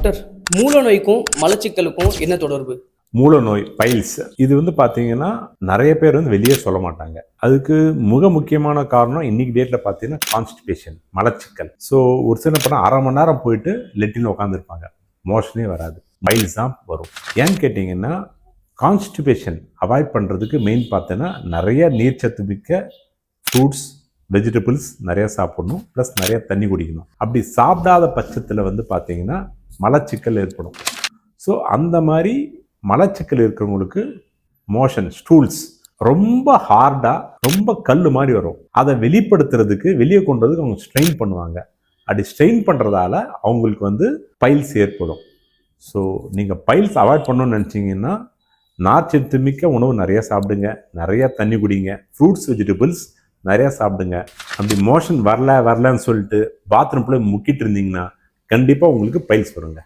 Doctor, மூல நோய்க்கும் மலச்சிக்கலுக்கும் என்ன தொடர்பு? மூல நோய் பைல்ஸ் இது பார்த்தீங்கன்னா நிறைய பேர் வெளியே சொல்ல மாட்டாங்க. அதுக்கு முக்கியமான காரணம் இன்னைக்கு டேட்ல பார்த்தீங்கன்னா கான்ஸ்டிபேஷன், மலச்சிக்கல். ஸோ ஒரு சில படம் அரை மணி நேரம் போயிட்டு லெட்டின் உட்காந்துருப்பாங்க, மோஷனே வராது, பைல்ஸ் தான் வரும். ஏன்னு கேட்டிங்கன்னா கான்ஸ்டிபேஷன் அவாய்ட் பண்ணுறதுக்கு மெயின் பார்த்தீங்கன்னா நிறைய நீர்ச்சத்து மிக்க ஃப்ரூட்ஸ், வெஜிடபிள்ஸ் நிறைய சாப்பிடணும், ப்ளஸ் நிறைய தண்ணி குடிக்கணும். அப்படி சாப்பிடாத பட்சத்தில் பார்த்தீங்கன்னா மலச்சிக்கல் ஏற்படும். ஸோ அந்த மாதிரி மலச்சிக்கல் இருக்கிறவங்களுக்கு மோஷன், ஸ்டூல்ஸ் ரொம்ப ஹார்டாக, ரொம்ப கல் மாதிரி வரும். அதை வெளிப்படுத்துறதுக்கு, வெளியே கொண்டு வரதுக்கு அவங்க ஸ்ட்ரெயின் பண்ணுவாங்க. அப்படி ஸ்ட்ரெயின் பண்ணுறதால அவங்களுக்கு பைல்ஸ் ஏற்படும். ஸோ நீங்கள் பைல்ஸ் அவாய்ட் பண்ணணும்னு நினச்சிங்கன்னா நார்ச்சத்து மிக்க உணவு நிறைய சாப்பிடுங்க, நிறைய தண்ணி குடிங்க, ஃப்ரூட்ஸ், வெஜிடபிள்ஸ் நிறையா சாப்பிடுங்க. அப்படி மோஷன் வரலன்னு சொல்லிட்டு பாத்ரூம் போய் முக்கிட்டு இருந்தீங்கன்னா கண்டிப்பாக உங்களுக்கு பைல்ஸ் வருங்க.